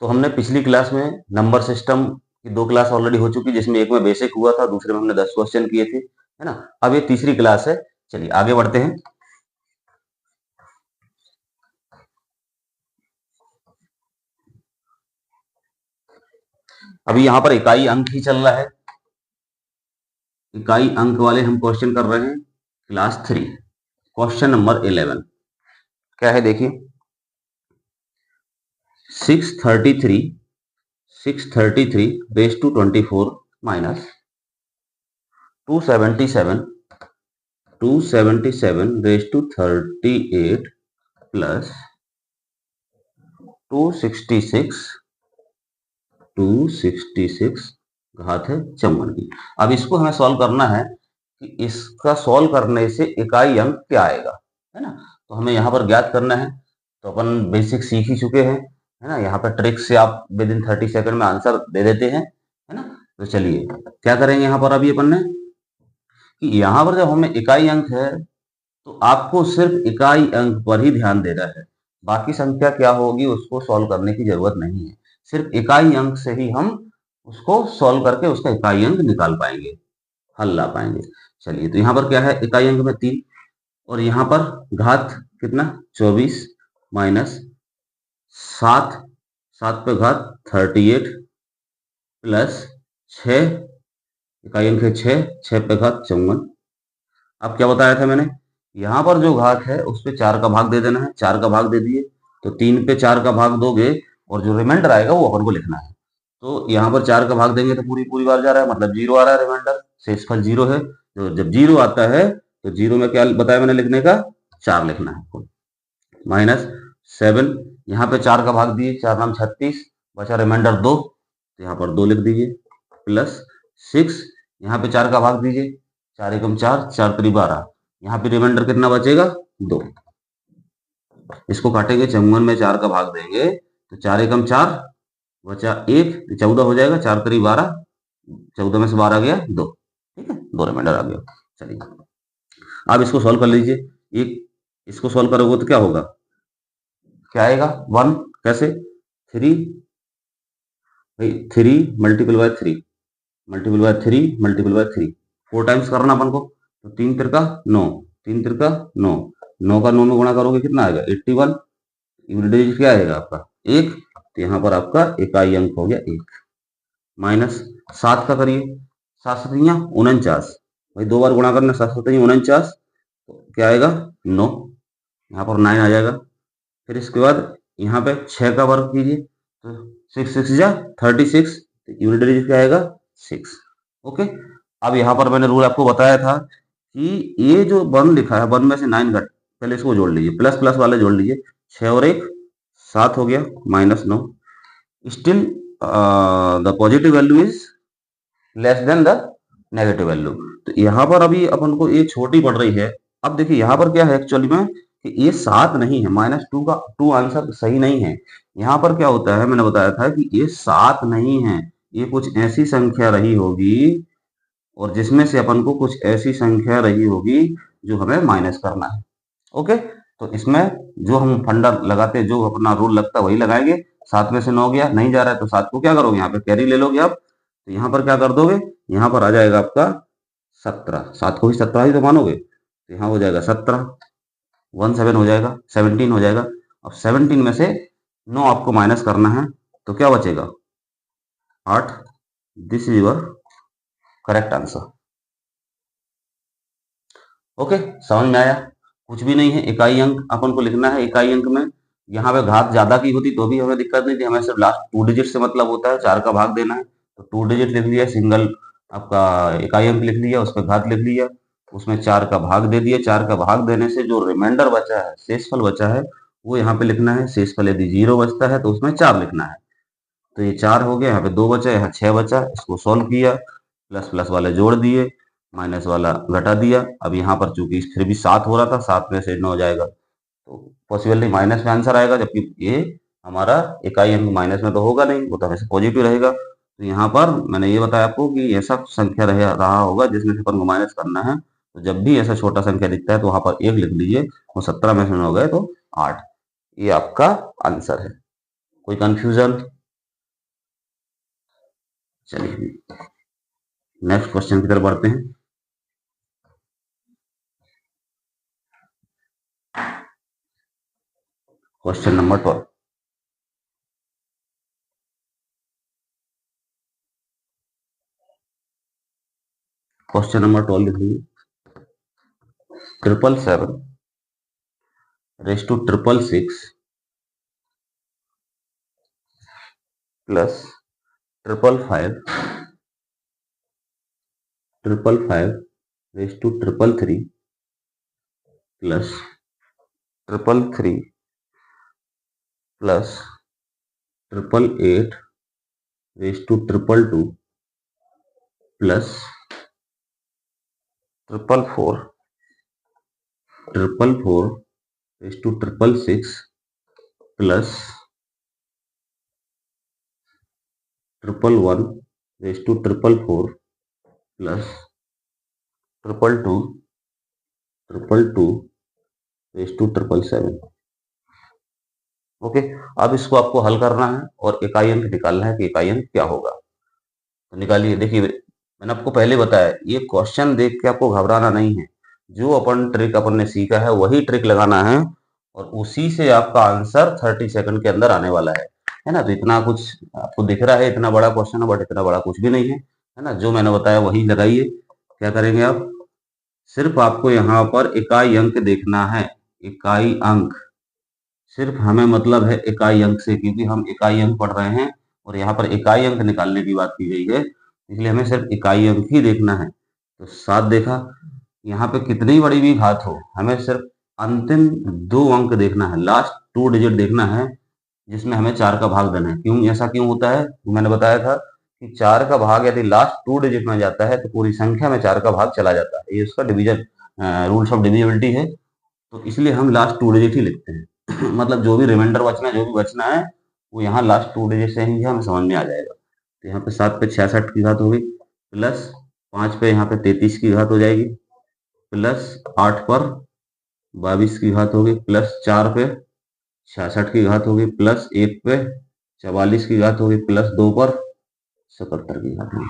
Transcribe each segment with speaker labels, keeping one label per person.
Speaker 1: तो हमने पिछली क्लास में नंबर सिस्टम की 2 क्लास ऑलरेडी हो चुकी, जिसमें एक में बेसिक हुआ था, दूसरे में हमने 10 क्वेश्चन किए थे, है ना। अब ये तीसरी क्लास है। चलिए आगे बढ़ते हैं। अभी यहाँ पर इकाई अंक ही चल रहा है। इकाई अंक वाले हम क्वेश्चन कर रहे हैं क्लास 3, क्वेश्चन नंबर 11 क्या है देखिए। 633 raise to 24 minus 277 raise to 38 plus 266 घात है 54 की। अब इसको हमें सॉल्व करना है कि इसका सॉल्व करने से इकाई अंक क्या आएगा, है ना। तो हमें यहाँ पर ज्ञात करना है। तो अपन बेसिक सीख ही चुके हैं, है ना। यहाँ पर ट्रिक से आप विद इन 30 सेकंड में आंसर दे देते हैं, है ना। तो चलिए क्या करेंगे यहाँ पर अभी अपन ने कि यहाँ पर जब हमें इकाई अंक है तो आपको सिर्फ इकाई अंक पर ही ध्यान देना है। बाकी संख्या क्या होगी उसको सॉल्व करने की जरूरत नहीं है। सिर्फ इकाई अंक से ही हम उसको सॉल्व करके उसका इकाई अंक निकाल पाएंगे, हल ला पाएंगे। चलिए तो यहाँ पर क्या है, इकाई अंक में 3 और यहाँ पर घात कितना 24 माइनस 7, 7 पे घात 38 प्लस 6, इकाई अंक है 6, 6 पे घात 54। अब क्या बताया था मैंने, यहाँ पर जो घात है उस पे 4 का भाग दे देना है। 4 का भाग दे दिए तो 3 पे 4 का भाग दोगे और जो रिमाइंडर आएगा वो अपन को लिखना है। तो यहाँ पर 4 का भाग देंगे तो पूरी पूरी बार जा रहा है, मतलब 0 आ रहा है रिमाइंडर, शेषफल 0 है। तो जब 0 आता है तो 0 में क्या बताया मैंने लिखने का, 4 लिखना है। माइनस 7, यहाँ पे 4 का भाग दिए, 4 नाम 36, बचा रिमाइंडर 2, तो यहाँ पर 2 लिख दीजिए। प्लस 6, यहाँ पे 4 का भाग दीजिए, 4 एकम 4, 4 3 12, यहाँ पे रिमाइंडर कितना बचेगा 2। इसको काटेंगे, 54 में 4 का भाग देंगे तो 4 एकम 4 बचा 1, 14 हो जाएगा, 4 3 12, 14 में से 12 गया 2, ठीक है, 2 रिमाइंडर आ गया। चलिए अब इसको सॉल्व कर लीजिए। एक इसको सॉल्व करोगे तो क्या होगा, क्या आएगा 1, कैसे 3 भाई 3 multiple bye 3 multiple bye 3 multiple bye 3, 4 times करना अपन को। तो 3 तिरका 9, 3 तिरका 9, 9 का 9 में गुणा करोगे कितना आएगा 81, यूनिट क्या आएगा आपका 1, तो यहाँ पर आपका इकाई अंक हो गया 1। माइनस 7 का करिए, 7 सतैया 49, भाई 2 बार गुणा करना, 7 सतैया 49, तो क्या आएगा 9, यहाँ पर 9 आ जाएगा। फिर इसके बाद यहाँ पे 6 का वर्ग कीजिए तो 6 6 जा 36, यूनिट डिजिट क्या आएगा 6। ओके, अब यहाँ पर मैंने रूल आपको बताया था कि ये जो 1 लिखा है 1 में से 9 घट, पहले इसको जोड़ लीजिए, प्लस प्लस वाले जोड़ लीजिए, 6 और 1 7 हो गया, minus 9। Still the positive value is less than the negative value. तो यहाँ पर अभी अपन को ये छोटी पड़ रही है। अब देखिए यहाँ पर क्या है एक्चुअली में कि ये 7 नहीं है, -2 का 2 आंसर सही नहीं है। यहाँ पर क्या होता है, मैंने बताया था कि ये 7 नहीं है, ये कुछ ऐसी संख्या रही होगी और जिसमें से अपन को कुछ ऐसी संख्या रही होगी जो हमें माइनस करना है। ओके, तो इसमें जो हम फंडा लगाते हैं, जो अपना रूल लगता है वही लगाएंगे। 7 में से 9 गया, नहीं जा रहा है तो 7 को क्या करोगे, यहाँ पे कैरी ले लोगे आप, तो यहाँ पर क्या कर दोगे, यहाँ पर आ जाएगा आपका 17, 7 को भी 17 ही तो मानोगे, तो यहाँ हो जाएगा 17, 17 हो जाएगा, 17 हो जाएगा। अब 17 में से 9 आपको माइनस करना है तो क्या बचेगा 8। This is your correct answer. Okay, समझ में आया। कुछ भी नहीं है, इकाई अंक अपन को लिखना है। इकाई अंक में यहाँ पे घात ज्यादा की होती तो भी हमें दिक्कत नहीं थी, हमें सिर्फ लास्ट 2 डिजिट से मतलब होता है, 4 का भाग देना है तो 2 डिजिट लिख लिया, सिंगल आपका इकाई अंक लिख लिया, उस पर घात लिख लिया, उसमें 4 का भाग दे दिया। 4 का भाग देने से जो रिमाइंडर बचा है, शेषफल बचा है, वो यहाँ पे लिखना है। शेषफल यदि 0 बचता है तो उसमें 4 लिखना है। तो ये 4 हो गया, यहाँ पे 2 बचा, यहाँ 6 बचा, इसको सोल्व किया, प्लस प्लस वाले जोड़ दिए, माइनस वाला घटा दिया। अब यहाँ पर चूंकि फिर भी 7 हो रहा था, 7 में से 9 जाएगा तो पॉसिबल नहीं, माइनस में आंसर आएगा, जबकि ये हमारा इकाई अंक माइनस में तो होगा नहीं, वो तो हमेशा पॉजिटिव रहेगा। तो यहाँ पर मैंने ये बताया आपको कि ऐसा संख्या रहा होगा जिसमें से अपन को माइनस करना है। तो जब भी ऐसा छोटा संख्या दिखता है तो वहां पर 1 लिख लीजिए, वो 17 में से 9 गए तो 8। ये आपका आंसर है। कोई कंफ्यूजन? चलिए नेक्स्ट क्वेश्चन की तरफ बढ़ते हैं। Question number 12। क्वेश्चन नंबर 12 लिख लीजिए। 777 raise to 666 plus 555 raise to 333 plus 333 plus 888 raise to 222 plus 444 raise to 666 plus 111 raise to 444 plus 222 raise to 777। Okay, अब इसको आपको हल करना है और इकाई अंक निकालना है कि इकाई अंक क्या होगा। तो निकालिए। देखिए मैंने आपको पहले बताया, ये क्वेश्चन देख के आपको घबराना नहीं है। जो अपन ट्रिक अपन ने सीखा है वही ट्रिक लगाना है और उसी से आपका आंसर 30 सेकंड के अंदर आने वाला है ना। तो इतना कुछ आपको दिख रहा है, इतना बड़ा क्वेश्चन है, बट इतना बड़ा कुछ भी नहीं है ना। जो मैंने बताया वही लगाइए। क्या करेंगे आप, सिर्फ आपको यहाँ पर इकाई अंक देखना है। इकाई अंक, सिर्फ हमें मतलब है इकाई अंक से, क्योंकि हम इकाई अंक पढ़ रहे हैं और यहाँ पर इकाई अंक निकालने की बात की गई है, इसलिए हमें सिर्फ इकाई अंक ही देखना है। तो 7 देखा, यहाँ पे कितनी बड़ी भी घात हो, हमें सिर्फ अंतिम 2 अंक देखना है, लास्ट 2 डिजिट देखना है, जिसमें हमें 4 का भाग देना है। क्यों, ऐसा क्यों होता है, मैंने बताया था कि 4 का भाग यदि लास्ट 2 डिजिट में जाता है तो पूरी संख्या में 4 का भाग चला जाता है। ये उसका डिवीजन रूल्स ऑफ डिविजिबिलिटी है। तो इसलिए हम लास्ट 2 डिजिट ही लिखते हैं। मतलब जो भी रिमाइंडर बचना है, जो भी बचना है, वो यहाँ लास्ट 2 डिजिट से ही हमें समझ में आ जाएगा। तो यहाँ पे 7 पे 66 की घात होगी, प्लस 5 पे यहाँ पे 33 की घात हो जाएगी, प्लस 8 पर 22 की घात होगी, प्लस 4 पे 66 की घात होगी, प्लस 1 पे 44 की घात होगी, प्लस 2 पर 77 की घात होगी।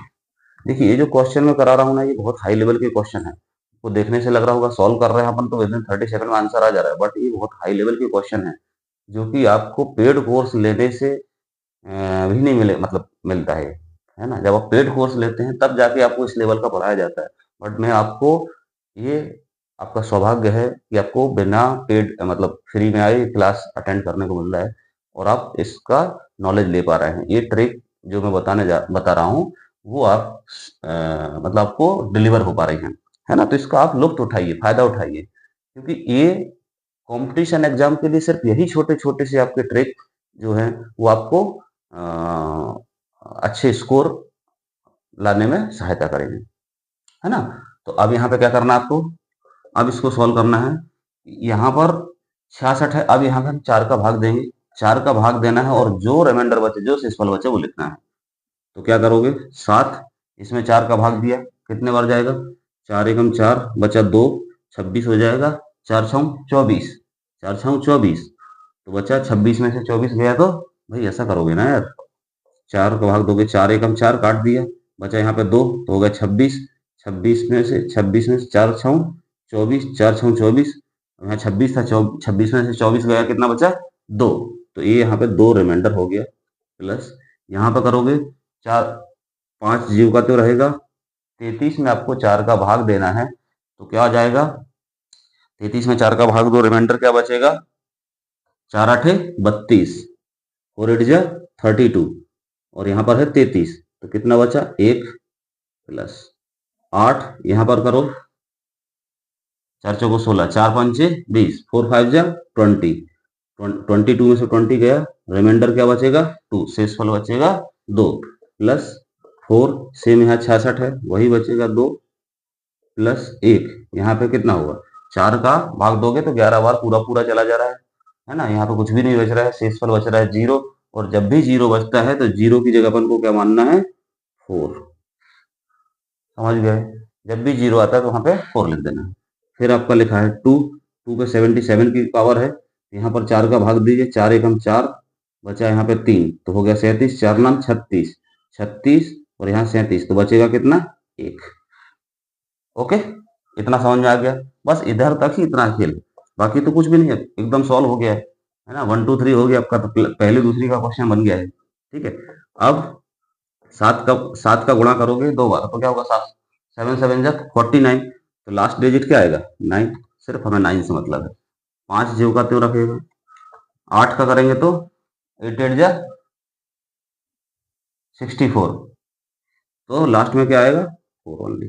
Speaker 1: देखिए ये जो क्वेश्चन मैं करा रहा हूँ ना, ये बहुत हाई लेवल के क्वेश्चन है। आपको देखने से लग रहा होगा सॉल्व कर रहे हैं अपन तो विद इन 30 सेकंड में आंसर आ जा रहा है, बट ये बहुत हाई लेवल के क्वेश्चन है, जो कि आपको पेड कोर्स लेने से भी नहीं मिले, मतलब मिलता है ना। जब आप पेड कोर्स लेते हैं तब जाके आपको इस लेवल का पढ़ाया जाता है। बट मैं आपको, ये आपका सौभाग्य है कि आपको बिना पेड मतलब फ्री में आए क्लास अटेंड करने को मिल रहा है और आप इसका नॉलेज ले पा रहे हैं। ये ट्रिक जो मैं बता रहा हूँ वो आप मतलब आपको डिलीवर हो पा रही है ना। तो इसका आप लुत्फ उठाइए, फायदा उठाइए, क्योंकि ये कंपटीशन एग्जाम के लिए सिर्फ यही छोटे छोटे से आपके ट्रिक जो है वो आपको अच्छे स्कोर लाने में सहायता करेंगे, है ना। तो अब यहाँ पे क्या करना है आपको, अब इसको सॉल्व करना है। यहाँ पर 66 है, अब यहाँ पे हम 4 का भाग देंगे, 4 का भाग देना है और जो रिमाइंडर बचे, जो शेषफल बचे वो लिखना है। तो क्या करोगे, 7, इसमें 4 का भाग दिया, कितने बार जाएगा, 4 एकम 4 बचा 2, 26 हो जाएगा, 4 छम 24, 4 छम 24, तो बचा 26 में से 24 गया। तो भाई ऐसा करोगे ना यार, 4 का भाग दोगे, 4 एकम 4 काट दिया, बचा यहाँ पे 2, तो हो गया 26, 26 में से 4 छम 24, 4 छम 24, यहाँ 26 था, 26 में से 24 गया, कितना बचा 2, तो ये यहाँ पे 2 रिमाइंडर हो गया। प्लस यहाँ पे करोगे 4, 5 जीव का तो रहेगा, 33 में आपको 4 का भाग देना है, तो क्या आ जाएगा, 33 में 4 का भाग दो, रिमाइंडर क्या बचेगा, 4 8 32, 4 8 जा 32 और यहाँ पर है 33, तो कितना बचा 1 प्लस 8, यहाँ पर करो 4 चौको 16, 4 पंचे 20, 4 5 जा 20, 22 में से 20 गया, रिमाइंडर क्या बचेगा 2, शेषफल बचेगा 2, प्लस 4 सेम यहाँ 66 है वही बचेगा 2, प्लस 1, यहाँ पे कितना होगा, 4 का भाग दोगे तो 11 बार पूरा पूरा चला जा रहा है ना। यहाँ पे कुछ भी नहीं बच रहा है, शेषफल बच रहा है 0, और जब भी 0 बचता है तो 0 की जगह अपन को क्या मानना है, 4, समझ गए। जब भी 0 आता है तो वहां पे 4 लिख देना है। फिर आपका लिखा है 2, 2 पे 77 की पावर है, यहाँ पर 4 का भाग दीजिए, 4 एकम 4 बचा यहाँ पे 3, तो हो गया 37, 4 नाम 36, 36 और यहाँ 37, तो बचेगा कितना, 1। ओके, इतना समझ में आ गया। बस इधर तक ही इतना खेल, बाकी तो कुछ भी नहीं है, एकदम सॉल्व हो गया है ना। 1 2 3 हो गया आपका, तो पहले दूसरी का क्वेश्चन बन गया है। ठीक है, अब 7 का गुणा करोगे 2 बार तो क्या होगा, 7 7 7 जा 49, तो लास्ट डिजिट क्या आएगा, 9। सिर्फ हमें 9 से मतलब है, 5 जीव का त्यों रखेगा। 8 का करेंगे तो 8 8 जा 64, तो लास्ट में क्या आएगा, 4 ओनली।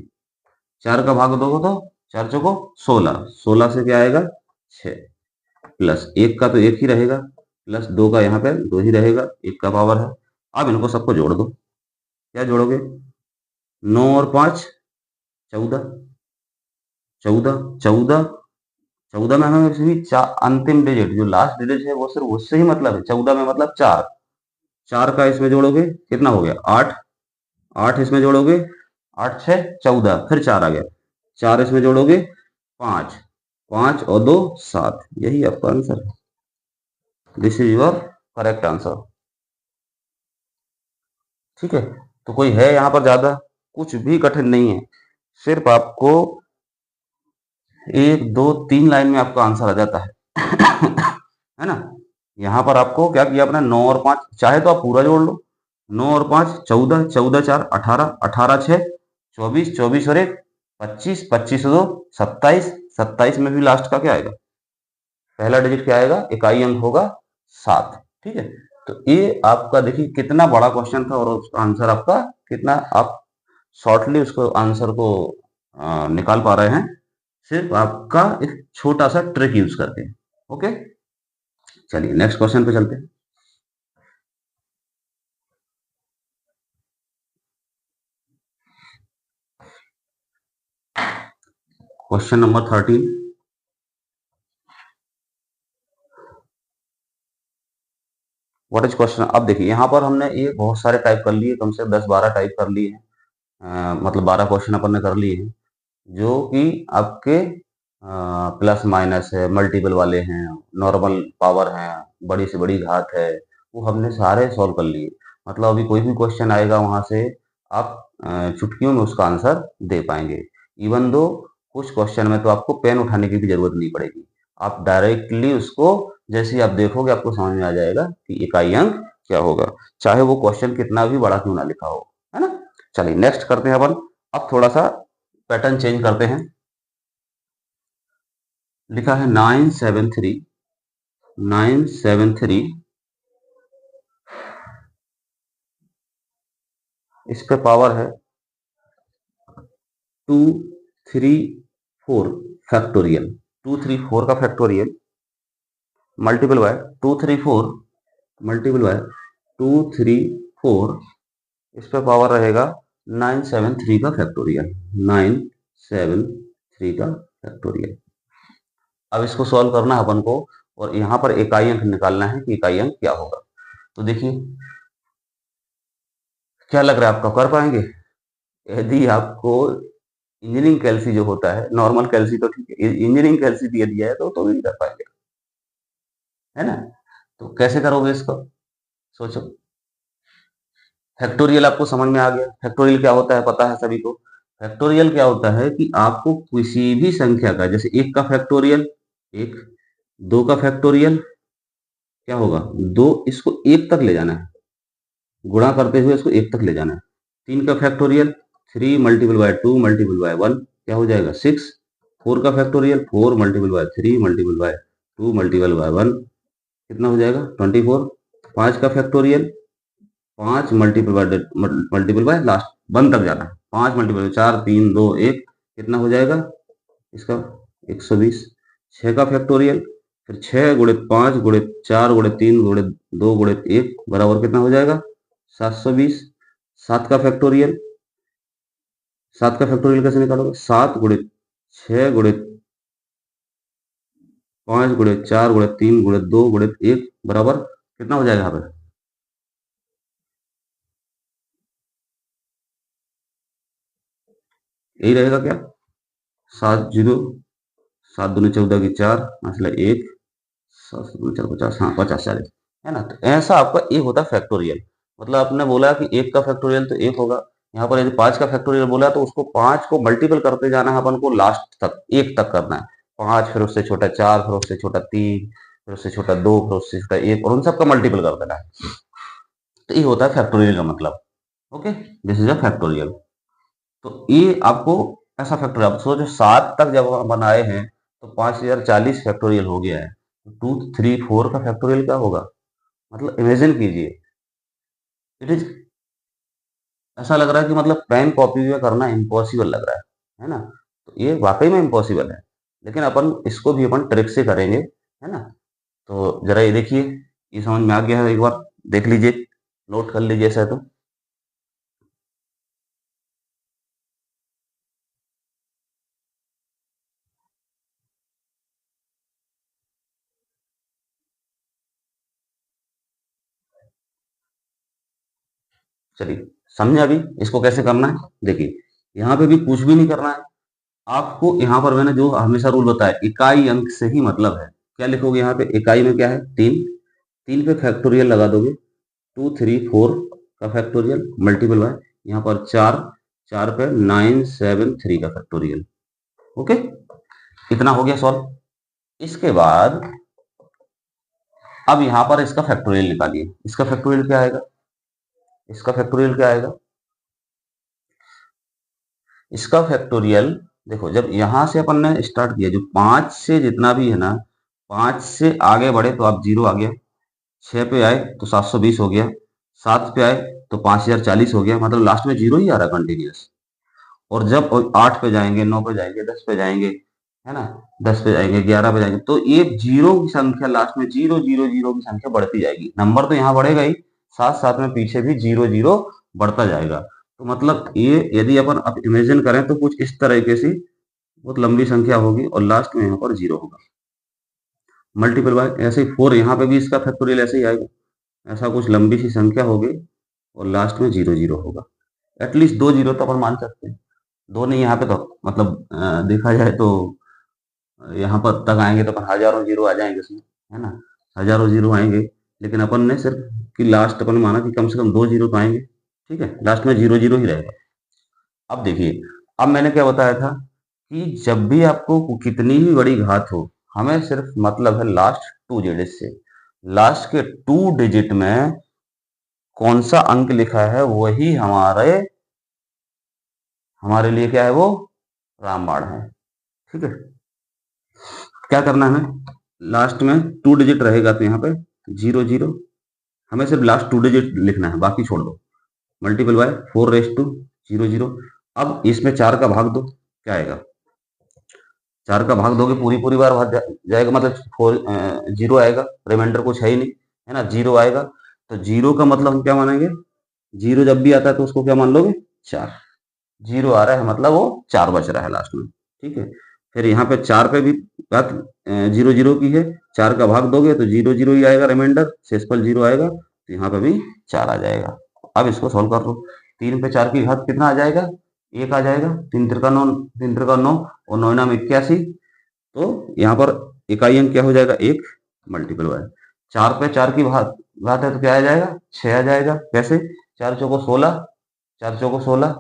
Speaker 1: 4 का भाग दोगे तो 4 चौको 16, 16 से क्या आएगा, 6, प्लस 1 का तो 1 ही रहेगा, प्लस 2 का यहाँ पे 2 ही रहेगा, 1 का पावर है। अब इनको सबको जोड़ दो, क्या जोड़ोगे, 9 और 5 14, 14 14 14 में हमें भी अंतिम डिजिट जो लास्ट डिजिट है वो सिर्फ उससे ही मतलब है, 14 में मतलब 4, 4 का इसमें जोड़ोगे कितना हो गया, 8, 8 इसमें जोड़ोगे 8 6 14, फिर 4 आ गया, 4 इसमें जोड़ोगे 5, 5 और 2 7, यही आपका आंसर है। This is your correct answer. ठीक है, तो कोई है यहाँ पर ज्यादा, कुछ भी कठिन नहीं है, सिर्फ आपको 1 2 3 लाइन में आपका आंसर आ जाता है है ना। यहाँ पर आपको क्या किया अपना, 9 और 5, चाहे तो आप पूरा जोड़ लो, 9 और 5 14, 14 4 18, 18 6 24, 24 और 1 25, 25 और 2 27, 27 में भी लास्ट का क्या आएगा, पहला डिजिट क्या आएगा, इकाई अंक होगा 7। ठीक है, तो ये आपका देखिए कितना बड़ा क्वेश्चन था, और उसका आंसर आपका कितना, आप शॉर्टली उसको आंसर को निकाल पा रहे हैं, सिर्फ आपका एक छोटा सा ट्रिक यूज करके। ओके, चलिए नेक्स्ट क्वेश्चन पे चलते हैं। Question number 13, what is question. अब देखिए यहाँ पर हमने ये बहुत सारे टाइप कर लिए, कम से 10-12 टाइप कर लिए हैं, मतलब 12 क्वेश्चन अपन ने कर लिए हैं, जो कि आपके प्लस माइनस है, मल्टीपल वाले हैं, नॉर्मल पावर हैं, बड़ी से बड़ी घात है, वो हमने सारे सॉल्व कर लिए। मतलब अभी कोई भी क्वेश्चन आएगा वहां से आप चुटकियों में उसका आंसर दे पाएंगे। इवन दो कुछ क्वेश्चन में तो आपको पेन उठाने की भी जरूरत नहीं पड़ेगी, आप डायरेक्टली उसको जैसे ही आप देखोगे आपको समझ में आ जाएगा कि इकाई अंक क्या होगा, चाहे वो क्वेश्चन कितना भी बड़ा क्यों ना लिखा हो, है ना। चलिए नेक्स्ट करते हैं अपन। अब थोड़ा सा पैटर्न चेंज करते हैं। लिखा है 973, 973, इस पे पावर है 234 फैक्टोरियल, 234 का factorial multiple bye 234 multiple bye 234, इस पे पावर रहेगा 973 का फैक्टोरियल, 973 का फैक्टोरियल। अब इसको सॉल्व करना है अपन को, और यहाँ पर इकाई अंक निकालना है कि इकाई अंक क्या होगा। तो देखिए क्या लग रहा है आपका, कर पाएंगे। यदि आपको इंजीनियरिंग कैलसी जो होता है, नॉर्मल कैलसी तो ठीक है, इंजीनियरिंग कैलसी दिया दिया है तो भी नहीं कर पाएंगे, है ना। तो कैसे करोगे इसको, सोचो। फैक्टोरियल आपको समझ में आ गया, फैक्टोरियल क्या होता है पता है सभी को। फैक्टोरियल क्या होता है कि आपको किसी भी संख्या का, जैसे 1 का फैक्टोरियल 1, 2 का फैक्टोरियल क्या होगा 2, इसको 1 तक ले जाना है, गुणा करते हुए इसको 1 तक ले जाना है। 3 का factorial 3 multiple bye 2 multiple bye 1 क्या हो जाएगा 6। 4 का factorial 4 multiple bye 3 multiple bye 2 multiple bye 1 कितना हो जाएगा 24। 5 का फैक्टोरियल 5 मल्टीपल बाय लास्ट 1 तक जाना है, 5 मल्टीपल 4 3 2 1 कितना हो जाएगा इसका 120। 6 का फैक्टोरियल फिर 6 गुणित 5 गुणित 4 गुणित 3 गुणित 2 गुणित 1 बराबर कितना हो जाएगा 720। 7 का फैक्टोरियल, 7 का फैक्टोरियल कैसे निकालोगे, 7 गुणित 6 गुणित 5 गुणित 4 गुणित 3 गुणित 2 गुणित 1 बराबर कितना हो जाएगा यहाँ पे, यही रहेगा क्या 7 जीरो 7 दूनी 14 की 4 मतलब 1 7 दूनी 4 50, हाँ 50 40, है ना। तो ऐसा आपका एक होता है फैक्टोरियल, मतलब आपने बोला कि 1 का फैक्टोरियल तो 1 होगा, यहाँ पर यदि 5 का फैक्टोरियल बोला तो उसको 5 को मल्टीपल करते जाना है अपन को लास्ट तक, 1 तक करना है। 5 फिर उससे छोटा 4, फिर उससे छोटा 3, फिर उससे छोटा 2, फिर उससे छोटा 1 और उन सबका मल्टीपल कर देना है। तो ये होता है फैक्टोरियल का मतलब। Okay, this is a factorial. तो ये आपको ऐसा फैक्टोरियल, आप सोचो 7 तक जब हम बनाए हैं तो 5040 फैक्टोरियल हो गया है। 2, 3, 4 का फैक्टोरियल क्या होगा? मतलब इमेजिन कीजिए, इट इज ऐसा लग रहा है कि मतलब पेन कॉपी में करना इम्पॉसिबल लग रहा है ना? तो ये वाकई में इम्पॉसिबल है, लेकिन अपन इसको भी अपन ट्रिक से करेंगे, है ना? तो जरा ये देखिए, ये समझ में आ गया है? एक बार देख लीजिए, नोट कर लीजिए ऐसा है तो। चलिए, समझे अभी इसको कैसे करना है? देखिए, यहाँ पे भी कुछ भी नहीं करना है आपको। यहाँ पर मैंने जो हमेशा रूल बताया, इकाई अंक से ही मतलब है। क्या लिखोगे यहाँ पे? इकाई में क्या है? 3, 3 पे फैक्टोरियल लगा दोगे। 2, 3, 4 का फैक्टोरियल मल्टीपल बाय यहाँ पर 4, 4 पे 9, 7, 3 का फैक्टोरियल। ओके, इतना हो गया सॉल्व। इसके बाद अब यहाँ पर इसका फैक्टोरियल निकालिए। इसका फैक्टोरियल क्या आएगा? इसका फैक्टोरियल क्या आएगा? इसका फैक्टोरियल देखो, जब यहां से अपन ने स्टार्ट किया, जो 5 से जितना भी है ना, 5 से आगे बढ़े तो आप 0 आ गया। 6 पे आए तो 720 हो गया। 7 पे आए तो 5040 हो गया। मतलब लास्ट में 0 ही आ रहा कंटिन्यूस। और जब 8 पे जाएंगे, 9 पे जाएंगे, 10 पे जाएंगे, है ना, 10 पे जाएंगे, 11 पे जाएंगे, तो ये जीरो की संख्या लास्ट में 0 0 0 की संख्या बढ़ती जाएगी। नंबर तो यहाँ बढ़ेगा ही, साथ साथ में पीछे भी 0 0 बढ़ता जाएगा। तो मतलब ये यदि अपन अब इमेजिन करें तो कुछ इस तरीके से बहुत लंबी संख्या होगी और लास्ट में यहाँ पर 0 होगा। मल्टीपल बाय ऐसे ही 4, यहाँ पे भी इसका फैक्टोरियल ऐसे ही आएगा। ऐसा कुछ लंबी सी संख्या होगी और लास्ट में 0 0 होगा। एटलीस्ट 2 0 तो अपन मान सकते हैं। 2 नहीं यहाँ पे तो मतलब देखा जाए तो यहाँ पर तक आएंगे तो अपन हजारों जीरो आ जाएंगे इसमें, है ना? हजारों जीरो आएंगे। लेकिन अपन ने सिर्फ कि लास्ट अपन माना कि कम से कम 2 जीरो तो आएंगे। ठीक है, लास्ट में 0 0 ही रहेगा। अब देखिए, अब मैंने क्या बताया था कि जब भी आपको कितनी भी बड़ी घात हो, हमें सिर्फ मतलब है लास्ट 2 डिजिट से। लास्ट के 2 डिजिट में कौन सा अंक लिखा है वही हमारे हमारे लिए क्या है? वो रामबाण है। ठीक है, क्या करना है हमें? लास्ट में 2 डिजिट रहेगा तो यहाँ पे 0 0, हमें सिर्फ लास्ट 2 डिजिट लिखना है, बाकी छोड़ दो। Multiple by 4 raise to 0 0। अब इसमें 4 का भाग दो, क्या आएगा? 4 का भाग दोगे पूरी पूरी बार भाग जाएगा, मतलब 0 आएगा। रिमाइंडर कुछ है ही नहीं, है ना? 0 आएगा। तो 0 का मतलब हम क्या मानेंगे? 0 जब भी आता है तो उसको क्या मान लोगे? 4। 0 आ रहा है मतलब वो 4 बच रहा है लास्ट में। ठीक है, फिर यहाँ पे 4 पे भी बात 0 0 की है। 4 का भाग दोगे तो 0 0 ही आएगा, रिमाइंडर शेषफल 0 आएगा, तो यहाँ पे भी 4 आ जाएगा। अब इसको सॉल्व कर लो। 3 पे 4 की घात कितना आ जाएगा? 1 आ जाएगा। 3 त्रिका 9, 3 त्रिका 9 और 9 नाम 81। तो यहाँ पर इकाई अंक क्या हो जाएगा? 1 मल्टीपल बाय 4 पे 4 की घात घात है तो क्या आ जाएगा? 6 आ जाएगा। कैसे? 4 चौको 16, 4 चौको 16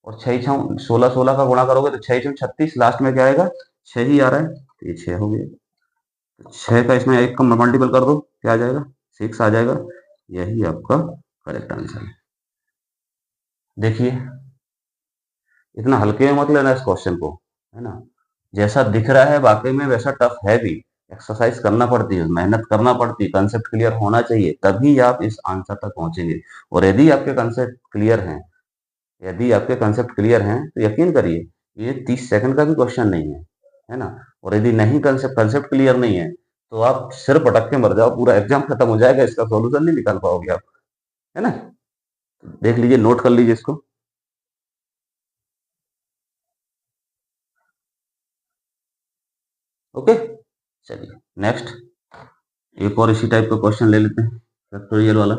Speaker 1: और 6 छः 16, 16 का गुणा करोगे तो 6 छः 36, लास्ट में क्या आएगा? 6 ही आ रहा है, तो ये 6 हो गया। तो 6 का इसमें 1 का मल्टीपल कर दो, क्या आ जाएगा? 6 आ जाएगा। यही आपका करेक्ट आंसर है। देखिए, इतना हल्के में मत लेना इस क्वेश्चन को, है ना? जैसा दिख रहा है वाकई में वैसा टफ है भी। एक्सरसाइज करना पड़ती है, मेहनत करना पड़ती है, कंसेप्ट क्लियर होना चाहिए, तभी आप इस आंसर तक पहुंचेंगे। और यदि आपके कंसेप्ट क्लियर हैं, यदि आपके कंसेप्ट क्लियर हैं तो यकीन करिए, ये 30 सेकंड का भी क्वेश्चन नहीं है ना? और यदि नहीं कंसेप्ट कंसेप्ट क्लियर नहीं है तो आप सिर पटक के मर जाओ, पूरा एग्जाम खत्म हो जाएगा, इसका सॉल्यूशन नहीं निकाल पाओगे आप, है ना? देख लीजिए, नोट कर लीजिए इसको। ओके, चलिए नेक्स्ट एक और इसी टाइप का क्वेश्चन ले लेते हैं, फैक्टोरियल वाला।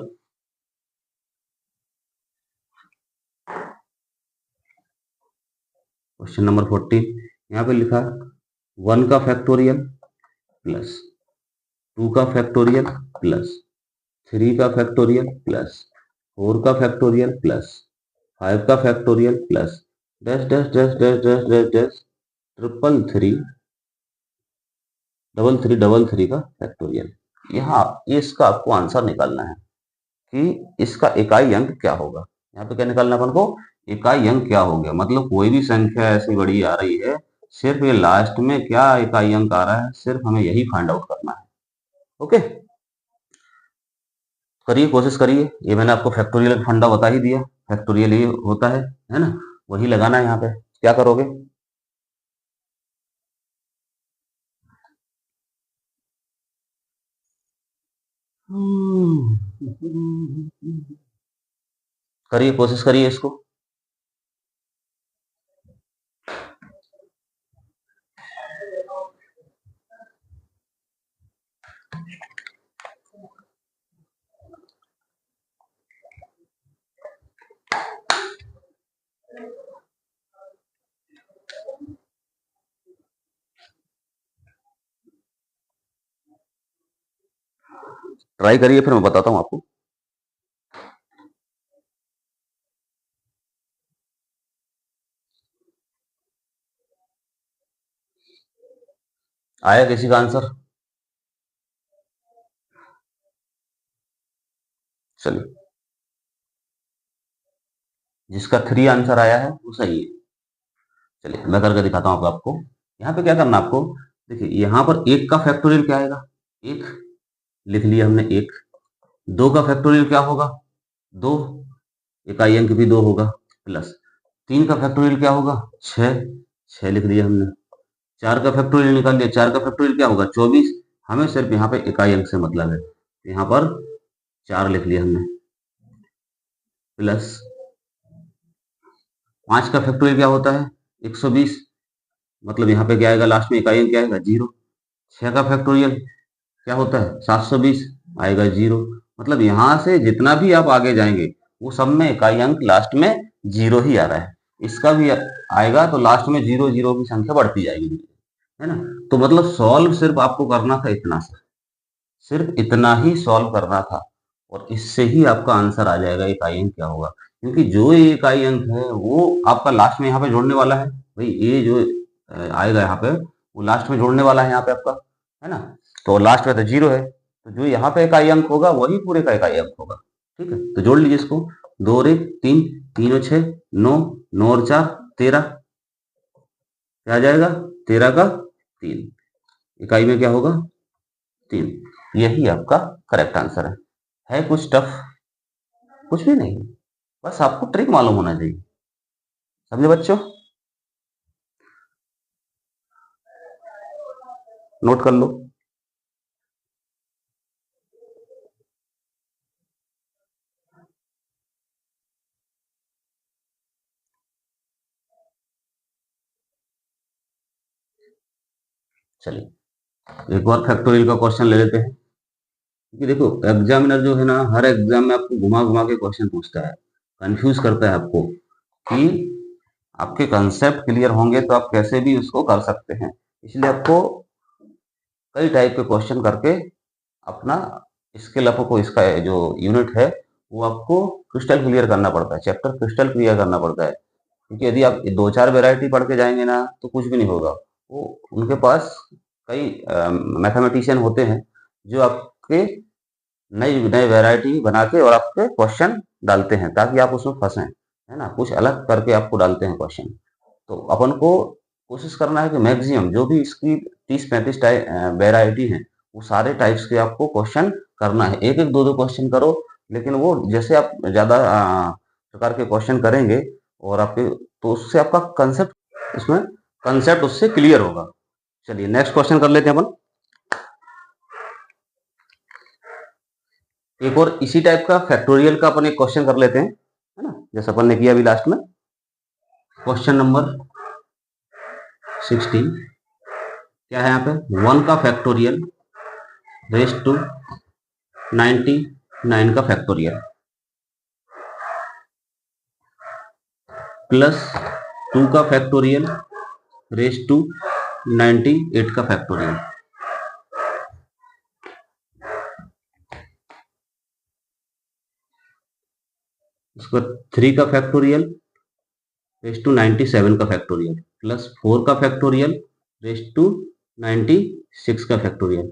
Speaker 1: क्वेश्चन नंबर 14, यहाँ पे लिखा 1 का फैक्टोरियल प्लस 2 का फैक्टोरियल प्लस 3 का फैक्टोरियल प्लस 4 का फैक्टोरियल प्लस 5 का factorial plus dash dash dash dash dash dash dash triple three double three double three का फैक्टोरियल। यहाँ इसका आपको आंसर निकालना है कि इसका इकाई अंक क्या होगा। यहाँ पे क्या निकालना है अपन को, इकाई अंक क्या हो गया, मतलब कोई भी संख्या ऐसी बड़ी आ रही है, सिर्फ ये लास्ट में क्या इकाई अंक आ रहा है, सिर्फ हमें यही फाइंड आउट करना है। ओके, करिए, कोशिश करिए। ये मैंने आपको फैक्टोरियल का फंडा बता ही दिया, फैक्टोरियल ये होता है ना, वही लगाना है यहाँ पे। क्या करोगे, करिए, कोशिश करिए इसको। ट्राई करिए, फिर मैं बताता हूँ आपको। आया किसी का आंसर? चलिए, जिसका 3 आंसर आया है वो सही है। चलिए मैं करके दिखाता हूँ आपको। यहाँ पे क्या करना आपको, देखिए यहाँ पर 1 का फैक्टोरियल क्या आएगा, 1 लिख लिया हमने 1। 2 का फैक्टोरियल क्या होगा, 2, इकाई अंक भी 2 होगा, प्लस 3 का फैक्टोरियल क्या होगा, 6, 6 लिख दिया हमने। 4 का फैक्टोरियल निकाल लिया, 4 का फैक्टोरियल क्या होगा, 24। हमें सिर्फ यहाँ पे इकाई अंक से मतलब है, यहाँ पर 4 लिख लिया हमने, प्लस 5 का फैक्टोरियल क्या होता है, 120, मतलब यहाँ पे क्या आएगा, लास्ट में इकाई अंक क्या आएगा, 0। 6 का फैक्टोरियल क्या होता है, 720, आएगा 0। मतलब यहाँ से जितना भी आप आगे जाएंगे वो सब में इकाई अंक लास्ट में 0 ही आ रहा है। इसका भी आएगा तो लास्ट में 0 0 की संख्या बढ़ती जाएगी, है ना। तो मतलब सॉल्व सिर्फ आपको करना था इतना सा, सिर्फ इतना ही सॉल्व करना था, और इससे ही आपका आंसर आ जाएगा इकाई अंक क्या होगा। क्योंकि जो ये इकाई अंक है वो आपका लास्ट में यहाँ पे जोड़ने वाला है, भाई ये जो आएगा यहाँ पे वो लास्ट में जोड़ने वाला है यहाँ पे आपका, है ना। तो लास्ट में तो 0 है, तो जो यहाँ पे इकाई अंक होगा वही पूरे का इकाई अंक होगा। ठीक है, तो जोड़ लीजिए इसको। 2 और 1 3, 3 और 6 9, 9 और 4 13, क्या आ जाएगा, 13 का 3, इकाई में क्या होगा, 3। यही आपका करेक्ट आंसर है कुछ टफ, कुछ भी नहीं, बस आपको ट्रिक मालूम होना चाहिए। समझे बच्चों, नोट कर लो। चलिए एक और फैक्टोरियल का क्वेश्चन ले लेते हैं, क्योंकि देखो एग्जामिनर जो है ना, हर एग्जाम में आपको घुमा घुमा के क्वेश्चन पूछता है, कंफ्यूज करता है आपको, कि आपके कंसेप्ट क्लियर होंगे तो आप कैसे भी उसको कर सकते हैं। इसलिए आपको कई टाइप के क्वेश्चन करके अपना स्किल अप को, इसका जो यूनिट है वो आपको क्रिस्टल क्लियर करना पड़ता है, चैप्टर क्रिस्टल क्लियर करना पड़ता है। क्योंकि यदि आप 2-4 वैरायटी पढ़ के जाएंगे ना तो कुछ भी नहीं होगा। वो उनके पास कई मैथमेटिशियन होते हैं जो आपके नई नई वैरायटी बना के और आपके क्वेश्चन डालते हैं ताकि आप उसमें फंसे, है ना, कुछ अलग करके आपको डालते हैं क्वेश्चन। तो अपन को कोशिश करना है कि मैक्सिमम जो भी इसकी 30-35 वैरायटी है वो सारे टाइप्स के आपको क्वेश्चन करना है, एक एक दो दो क्वेश्चन करो, लेकिन वो जैसे आप ज्यादा प्रकार के क्वेश्चन करेंगे और आपके, तो उससे आपका कंसेप्ट, इसमें कंसेप्ट उससे क्लियर होगा। चलिए नेक्स्ट क्वेश्चन कर लेते हैं अपन। एक और इसी टाइप का फैक्टोरियल का अपन एक क्वेश्चन कर लेते हैं, है ना, जैसे अपन ने किया अभी लास्ट में। क्वेश्चन नंबर 16 क्या है यहाँ पे, 1 का फैक्टोरियल रेस टू 99 का फैक्टोरियल प्लस 2 का फैक्टोरियल रेस टू 98 का फैक्टोरियल। उसके बाद 3 का फैक्टोरियल रेस टू 97 का फैक्टोरियल प्लस 4 का फैक्टोरियल रेस टू 96 का factorial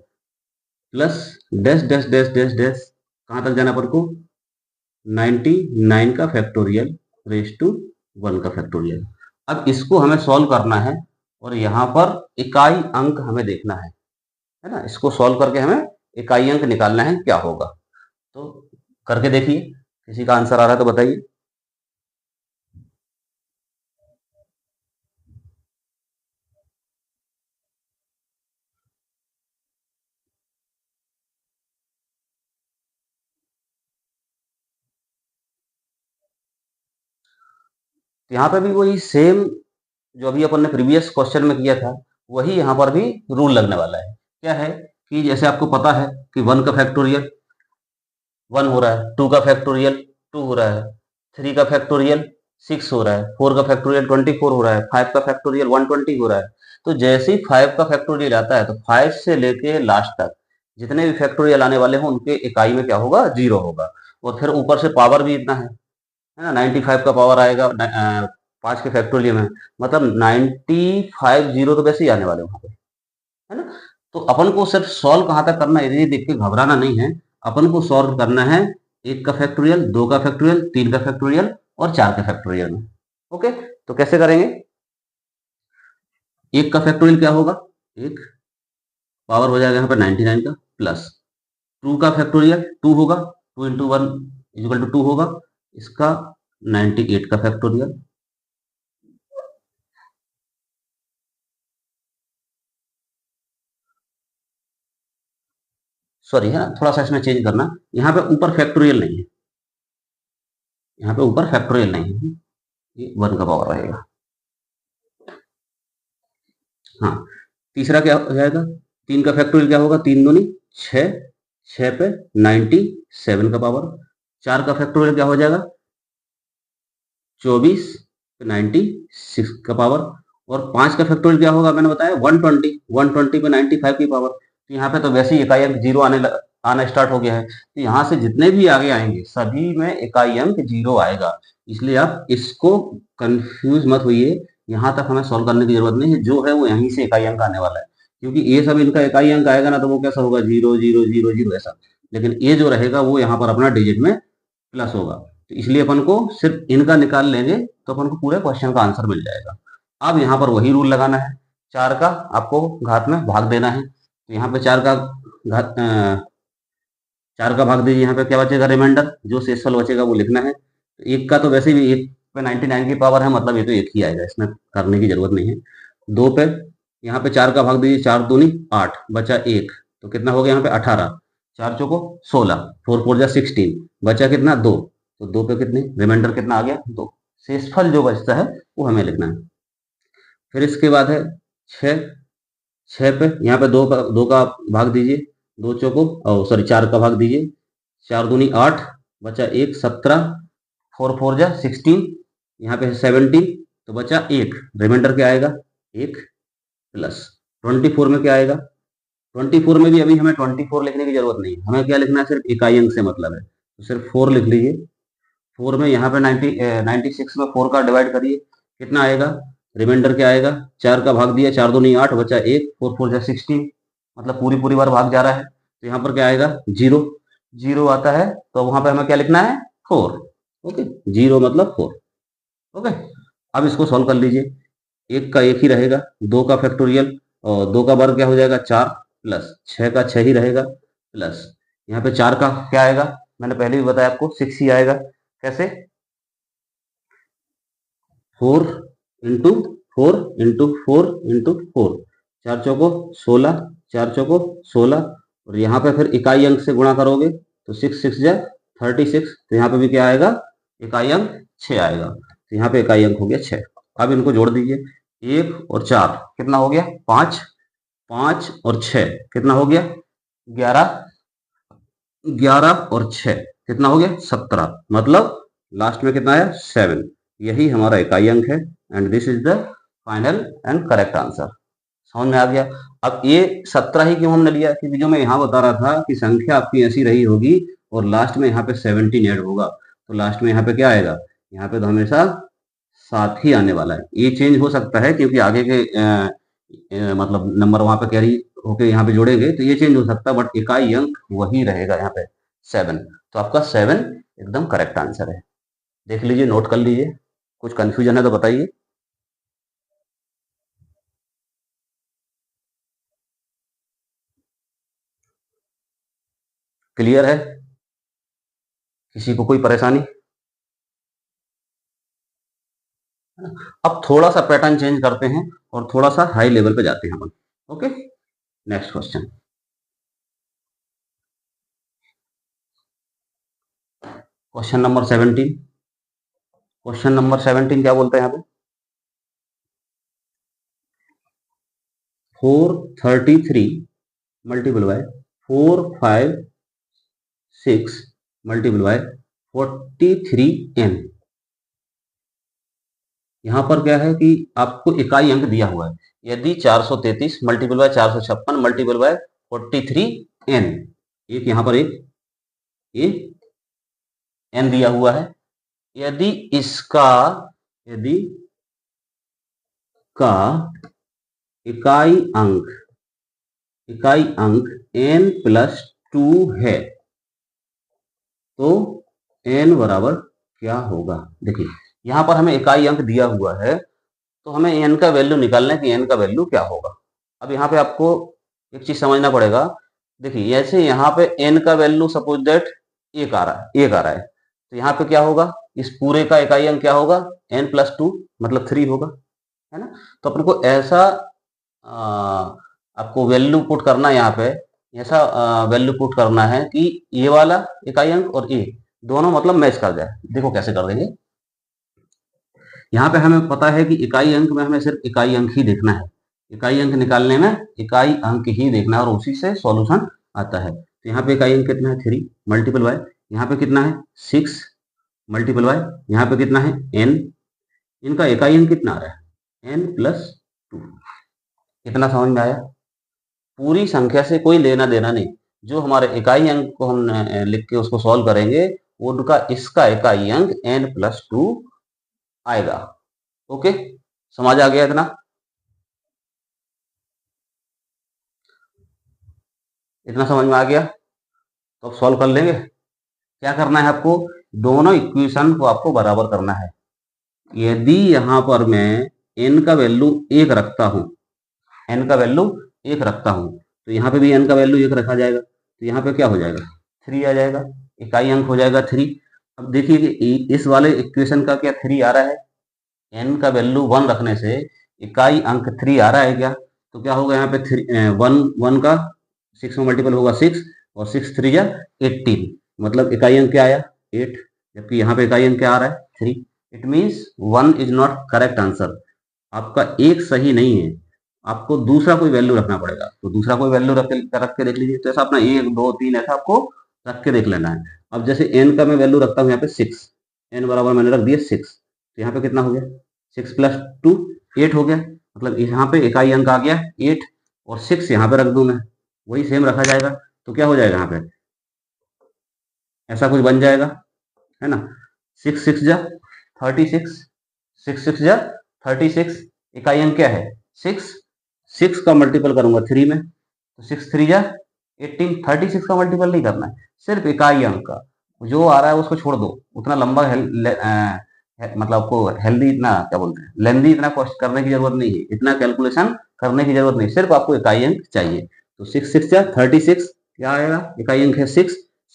Speaker 1: plus dash dash dash dash dash कहाँ तक जाना अपन को 99 का फैक्टोरियल रेस टू 1 का फैक्टोरियल। अब इसको हमें सॉल्व करना है और यहाँ पर इकाई अंक हमें देखना है ना। इसको सॉल्व करके हमें इकाई अंक निकालना है क्या होगा। तो करके देखिए, किसी का आंसर आ रहा है तो बताइए। यहाँ पे भी वही सेम जो अभी अपन ने प्रीवियस क्वेश्चन में किया था, वही यहाँ पर भी रूल लगने वाला है। क्या है कि जैसे आपको पता है कि 1 का फैक्टोरियल 1 हो रहा है, 2 का फैक्टोरियल 2 हो रहा है, 3 का फैक्टोरियल 6 हो रहा है, 4 का फैक्टोरियल 24 हो रहा है, 5 का फैक्टोरियल 120 हो रहा है। तो जैसे ही 5 का फैक्टोरियल आता है तो 5 से लेके लास्ट तक जितने भी फैक्टोरियल आने वाले हों उनके इकाई में क्या होगा, 0 होगा। और फिर ऊपर से पावर भी इतना है ना, 95 का पावर आएगा 5 के फैक्टोरियल में, मतलब 95 जीरो तो वैसे ही आने वाले वहां पे, है ना। तो अपन को सिर्फ सॉल्व कहाँ तक करना है, ये देख के घबराना नहीं है। अपन को सॉल्व करना है 1 का फैक्टोरियल, 2 का फैक्टोरियल, 3 का फैक्टोरियल और 4 का फैक्टोरियल में। ओके, तो कैसे करेंगे। 1 का फैक्टोरियल क्या होगा, एक पावर हो जाएगा यहाँ पे 99 का, प्लस 2 का फैक्टोरियल 2 होगा, 2 इंटू 1 इक्वल टू 2 होगा, इसका 98 का फैक्टोरियल, सॉरी है ना, थोड़ा सा इसमें चेंज करना, यहाँ पे ऊपर फैक्टोरियल नहीं है, यहाँ पे ऊपर फैक्टोरियल नहीं है, ये 1 का पावर रहेगा। हाँ, तीसरा क्या हो जाएगा, 3 का फैक्टोरियल क्या होगा, 3 दूनी 6, 6 पे 97 का पावर, 4 का फैक्टोरियल क्या हो जाएगा 24 पे 96 का पावर, और 5 का फैक्टोरियल क्या होगा मैंने बताया 120, 120 पे 95 की पावर। तो यहाँ पे तो वैसे ही इकाई अंक 0 आना स्टार्ट हो गया है, तो यहाँ से जितने भी आगे आएंगे सभी में इकाई अंक 0 आएगा। इसलिए आप इसको कंफ्यूज मत होइए, यहाँ तक हमें सॉल्व करने की जरूरत नहीं है, जो है वो यहीं से इकाई अंक आने वाला है, क्योंकि ये सब इनका इकाई अंक आएगा ना तो वो कैसा होगा 0 0 0 0 ऐसा, लेकिन ये जो रहेगा वो यहाँ पर अपना डिजिट में प्लस होगा। तो इसलिए अपन को सिर्फ इनका निकाल लेंगे तो अपन को पूरे क्वेश्चन का आंसर मिल जाएगा। अब यहाँ पर वही रूल लगाना है, 4 का आपको घात में भाग देना है, तो यहाँ पे 4 का घात 4 का भाग दीजिए, यहाँ पे क्या बचेगा रिमाइंडर, जो शेषफल बचेगा वो लिखना है। तो 1 का तो वैसे भी 1 पे 99 की पावर है, मतलब ये तो 1 ही आएगा, इसमें करने की जरूरत नहीं है। 2 पे यहाँ पे 4 का भाग दीजिए, 4 दूनी 8 बचा 1, तो कितना हो गया यहाँ पे 18, 4 चौको 16, 4 4 जा 16, बचा कितना 2, तो 2 पे कितने रिमाइंडर कितना आ गया 2, शेषफल जो बचता है वो हमें लिखना है। फिर इसके बाद है 6, 6 पे यहाँ पे 2 का भाग दीजिए, 2 चौको सॉरी 4 का भाग दीजिए, 4 दूनी 8 बचा 1 17, 4 4 जा 16, यहाँ पे 17, तो बचा 1, रिमाइंडर क्या आएगा 1, प्लस 24 में क्या आएगा, 24 में भी अभी हमें 24 लिखने की जरूरत नहीं है, हमें क्या लिखना है सिर्फ इकाई अंक से मतलब है, तो सिर्फ 4 लिख लीजिए। 4 में यहाँ पे 96 में 4 का डिवाइड करिए, कितना आएगा, रिमाइंडर क्या आएगा, 4 का भाग दिया, 4 दूनी 8 बचा 1, 4 4 जा 16, मतलब पूरी पूरी बार भाग जा रहा है, तो यहाँ पर क्या आएगा 0, 0 आता है, तो वहां पे हमें क्या लिखना है 4। ओके, 0 मतलब 4। ओके, अब इसको सॉल्व कर लीजिए, 1 का 1 ही रहेगा, 2 का फैक्टोरियल और 2 का वर्ग क्या हो जाएगा 4, प्लस 6 का 6 ही रहेगा, प्लस यहाँ पे 4 का क्या आएगा, मैंने पहले भी बताया आपको 6 ही आएगा। कैसे, 4 इंटू 4 इंटू 4 इंटू 4, 4 चौको 16, 4 चौको 16, और यहाँ पे फिर इकाई अंक से गुणा करोगे तो 6 6 जा 36, तो यहाँ पे भी क्या आएगा इकाई अंक 6 आएगा, तो यहाँ पे इकाई अंक हो गया 6। अब इनको जोड़ दीजिए, 1 और 4 कितना हो गया 5, 5 और 6 कितना हो गया 11, 11 और 6 कितना हो गया 17, मतलब लास्ट में कितना आया 7, यही हमारा इकाई अंक है, and this is the final and correct answer. समझ में आ गया। अब ये 17 ही क्यों हमने लिया, क्योंकि जो मैं यहाँ बता रहा था कि संख्या आपकी ऐसी रही होगी और लास्ट में यहाँ पे 17 ऐड होगा, तो लास्ट में यहाँ पे क्या आएगा, यहाँ पे तो हमेशा 7 ही आने वाला है। ये चेंज हो सकता है क्योंकि आगे के मतलब नंबर वहां पे कैरी होके यहाँ पे जोड़ेंगे तो ये चेंज हो सकता है, बट इकाई अंक वही रहेगा यहाँ पे 7। तो आपका 7 एकदम करेक्ट आंसर है। देख लीजिए, नोट कर लीजिए, कुछ कंफ्यूजन है तो बताइए। क्लियर है? किसी को कोई परेशानी? अब थोड़ा सा पैटर्न चेंज करते हैं और थोड़ा सा हाई लेवल पे जाते हैं अपन। Okay, next question. Question number 17। Question number 17 क्या बोलते हैं यहाँ पे, 433 multiple bye 456 multiple bye 43n। यहां पर क्या है कि आपको इकाई अंक दिया हुआ है। यदि 433 multiple bye 456 multiple bye 43n, एक यहां पर एक n दिया हुआ है। यदि इसका का इकाई अंक n प्लस 2 है तो n बराबर क्या होगा। देखिए, यहां पर हमें इकाई अंक दिया हुआ है तो हमें n का वैल्यू निकालना है कि n का वैल्यू क्या होगा। अब यहाँ पे आपको एक चीज समझना पड़ेगा। देखिए, ऐसे यहाँ पे n का वैल्यू सपोज दैट 1 आ रहा है तो यहाँ पे क्या होगा, इस पूरे का इकाई अंक क्या होगा, n प्लस 2 मतलब 3 होगा, है ना। तो अपन को ऐसा आपको वैल्यू पुट करना है, यहाँ पे ऐसा वैल्यू पुट करना है कि ये वाला इकाई अंक और ये दोनों मतलब मैच कर जाए। देखो कैसे कर देंगे। यहाँ पे हमें पता है कि इकाई अंक में हमें सिर्फ इकाई अंक ही देखना है। इकाई अंक निकालने में इकाई अंक ही देखना है और उसी से सॉल्यूशन आता है। तो यहाँ पे इकाई अंक कितना है 3 मल्टीपल बाय यहाँ पे कितना है 6 मल्टीपल बाय यहाँ पे कितना है n। इनका इकाई अंक कितना आ रहा है n प्लस 2। कितना समझ में आया? पूरी संख्या से कोई लेना देना नहीं, जो हमारे इकाई अंक को हम लिख के उसको सॉल्व करेंगे उनका इसका इकाई अंक n प्लस 2 आएगा। ओके, समझ आ गया इतना? इतना समझ में आ गया तो अब सॉल्व कर लेंगे। क्या करना है आपको, दोनों इक्वेशन को आपको बराबर करना है। यदि यहां पर मैं n का वैल्यू 1 रखता हूं, n का वैल्यू 1 रखता हूं तो यहाँ पे भी n का वैल्यू 1 रखा जाएगा तो यहाँ पे क्या हो जाएगा 3 आ जाएगा, इकाई अंक हो जाएगा 3। अब देखिए कि इस वाले इक्वेशन का क्या 3 आ रहा है, n का वैल्यू 1 रखने से इकाई अंक 3 आ रहा है क्या, तो क्या होगा यहाँ पे 1 का 6 में मल्टीपल होगा 6 और 6 3 या 18 मतलब इकाई अंक क्या आया 8, जबकि यहाँ पे इकाई अंक क्या आ रहा है 3। It means 1 is not correct answer. आपका एक सही नहीं है, आपको दूसरा कोई वैल्यू रखना पड़ेगा। तो दूसरा कोई वैल्यू रख के देख लीजिए। तो ऐसा अपना 1 2 3 ऐसा आपको रख के देख लेना है। अब जैसे n का मैं वैल्यू रखता हूँ यहाँ पे 6, n बराबर मैंने रख दिया 6 तो यहाँ पे कितना हो गया 6 प्लस 2 8 हो गया, मतलब यहाँ पे इकाई अंक आ गया 8 और 6 यहाँ पे रख दूं मैं, वही सेम रखा जाएगा। तो क्या हो जाएगा यहाँ पे ऐसा कुछ बन जाएगा, है ना। 6 6 जा 36, 6 6 जा 36, इकाई अंक क्या है 6, 6 का मल्टीपल करूंगा 3 में तो 6 3 जा 18, 36 का मल्टीपल नहीं करना है, सिर्फ इकाई अंक का जो आ रहा है उसको छोड़ दो। उतना लंबा मतलब आपको हेल्दी इतना क्या बोलते हैं लेंदी इतना करने की जरूरत नहीं है, इतना कैलकुलेशन करने की जरूरत नहीं, सिर्फ आपको इकाई अंक चाहिए। तो 6 6 जा 36 क्या आएगा, इकाई अंक है 6,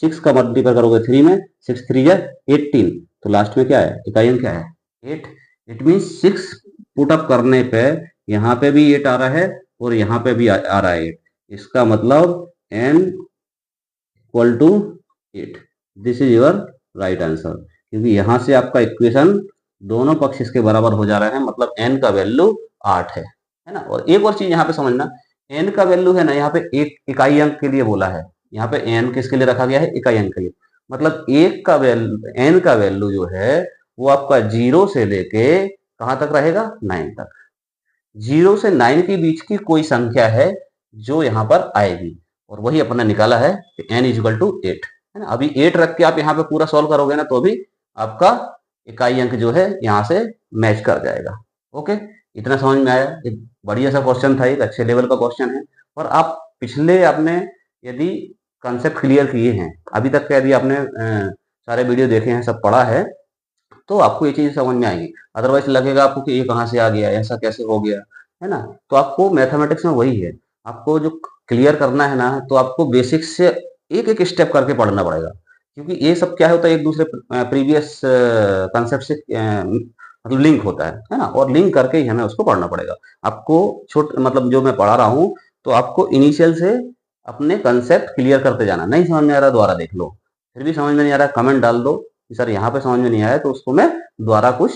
Speaker 1: 6 का मल्टीपल करोगे 3 में 6 3 जा 18 तो लास्ट में क्या है इकाई अंक क्या है 8। इट मीन्स 6 पुट अप करने पे यहाँ पे भी 8 आ रहा है और यहाँ पे भी आ रहा है 8, इसका मतलब n equal to 8। This is your right answer, क्योंकि यहां से आपका इक्वेशन दोनों पक्ष इसके बराबर हो जा रहा है, मतलब n का वैल्यू 8 है ना। और एक और चीज यहाँ पे समझना, n का वैल्यू है ना यहाँ पे एक इकाई अंक के लिए बोला है, यहाँ पे n किसके लिए रखा गया है इकाई अंक के लिए, मतलब एक का वैल्यू n का वैल्यू जो है वो आपका 0 से लेके कहां तक रहेगा 9 तक। 0 से 9 के बीच की कोई संख्या है जो यहाँ पर आएगी और वही अपने निकाला है कि n इज इक्वल टू 8, है ना। अभी 8 रख के आप यहाँ पे पूरा सॉल्व करोगे ना तो भी आपका इकाई अंक जो है यहाँ से मैच कर जाएगा। ओके, इतना समझ में आया। एक बढ़िया सा क्वेश्चन था, एक अच्छे लेवल का क्वेश्चन है। और आप पिछले आपने यदि कंसेप्ट क्लियर किए हैं अभी तक, यदि आपने सारे वीडियो देखे हैं, सब पढ़ा है, तो आपको ये चीज़ समझ में आएगी। अदरवाइज लगेगा आपको कि ये कहाँ से आ गया, ऐसा कैसे हो गया, है ना। तो आपको मैथमेटिक्स में वही है, आपको जो क्लियर करना है ना, तो आपको बेसिक से एक एक स्टेप करके पढ़ना पड़ेगा। क्योंकि ये सब क्या होता है, एक दूसरे प्रीवियस कंसेप्ट से मतलब लिंक होता है ना, और लिंक करके ही हमें उसको पढ़ना पड़ेगा। आपको छोट मतलब जो मैं पढ़ा रहा हूँ, तो आपको इनिशियल से अपने कंसेप्ट क्लियर करते जाना। नहीं समझ में आ रहा दोबारा देख लो, फिर भी समझ में नहीं आ रहा कमेंट डाल दो कि सर यहाँ पे समझ में नहीं आया, तो उसको मैं दोबारा कुछ